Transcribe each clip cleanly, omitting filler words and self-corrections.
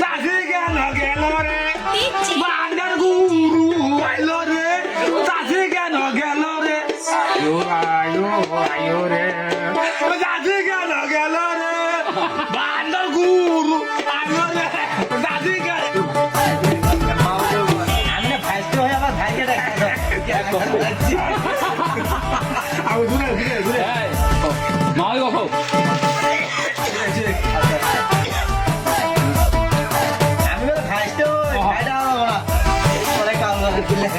দাদি গেল গেল রে বান্দার গুরু আইলো রে দাদি গেল গেল রে আয়ো আয়ো আয়ো রে দাদি গেল গেল রে বান্দার গুরু আইলো রে দাদি গেল আমি ফাইস্ট হয়ে আবার ভাইকে ডাকছি আউ দূরে দূরে দূরে মাই গো আমি বলে ফাইস্ট হই ফাইডা বাবা পরে কাম করে দিলে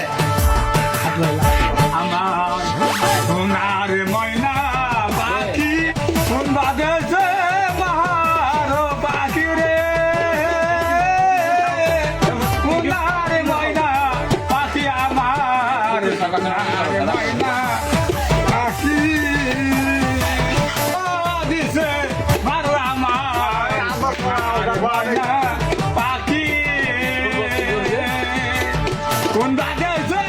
আমার সোনার ময়না পাখি কোন বাদেছে বাহার পাখি রে সোনার ময়না পাখি আমার সোনার ময়না পাখি দিছে মারো আমার সোনার ময়না পাখি কোন বাদেছে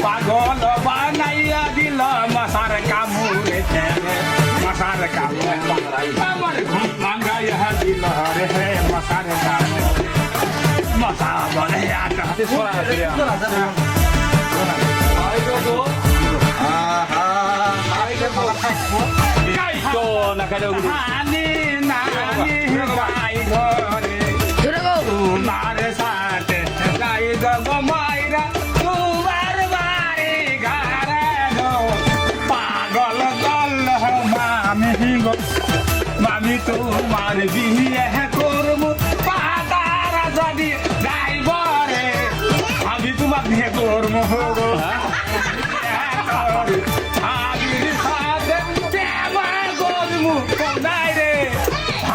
পাগল বানাইয়া দিল মশার কামড়েছে মশার কামড়ে আমার ঘুম ভাঙাইয়া দিল রে মশার কামড়ে মশা বলে আটা নানি নানি গাই ঘরে তোমার সাথে গাই গো মাইরা তোমার বাড়ি ঘরে গো পাগল গল মামি গো মামি তোমার বিয়ে করবো পাতারা যদি যাইবরে আমি তোমার বিয়ে করবো গো আবির সাথে প্রেমা করবো নাই রে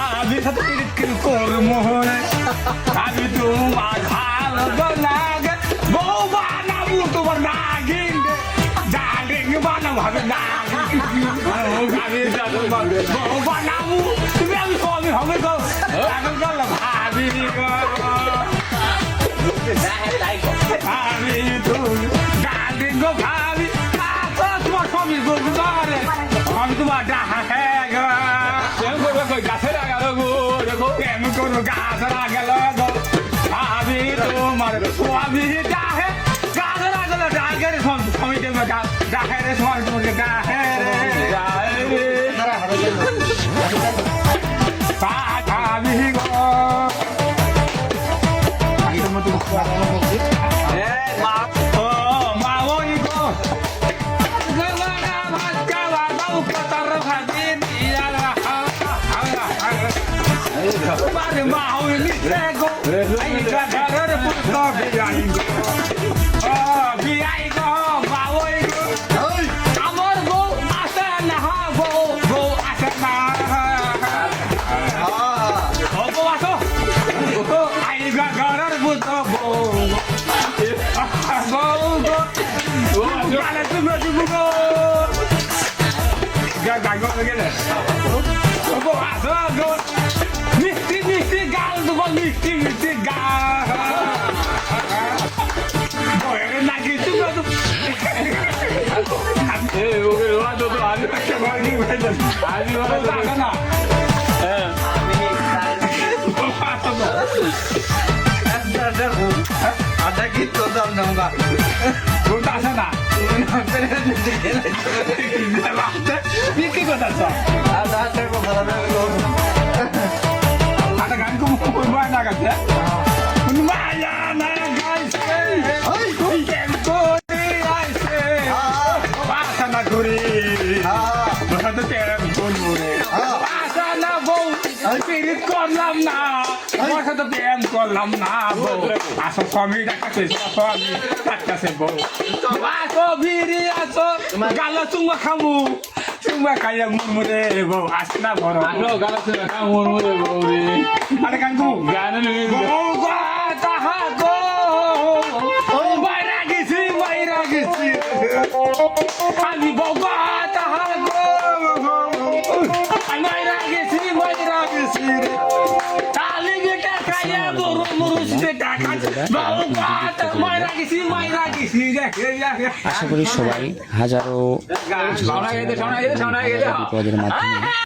আবির সাথে পিরিত করবো রে আমি তোমার ভালো লাগে বউ বানাবো তোমার নাগিন ডালিং বানাবো হবে নাগিন আমি বউ বানাবো তুমি আমি স্বামী হবে গো আমি গেল ভাবি গো আমি তুমি ডালিং গো ভাবি তোমার স্বামী গো রে আমি তোমার ডাহে গো গাছের গেল গো দেখো কেমন করবো গাছের গেল গো আমি তোমার স্বামী ডাহে গাছের গেল ডাকের স্বামী দেবে ডাহের স্বামী তোমাকে ডাহে রে আমি গো মা ওই গো Mare mau ini tego, ayo kadar puto biai go, biai go, mau itu, amor go, asana go asana, go aso, ayo kadar puto go, kalau tu go, gak begini, go aso go. মিষ্টি গাল তোমার মিষ্টি গাল বয়ের নাকি তুমি ওকে রোয়া তো আমি একটা বাড়ি উঠে যাচ্ছি আমি ওরা তো না আটা কি তো দাম না ঘুমটা আসে না কি কথা ada kan kamu mana kata Maya na guys hey tempo guys bahasa na guri bahasa tempo guri bahasa na bo spirit kolam na bahasa to tempo kolam na bo aso kami dak kami tak bo aso biri aso galo cuma kamu cuma kayak murmure bau asna boro Ano galas na ka murmure bori. ada kan ku Gana ni. bau gata hago bairagi si ani bau gata hago bairagi si tali kita kayak murus beda kan bau gata bairagi si আশা করি সবাই হাজারো শোনা গেছে বিপদের মাধ্যমে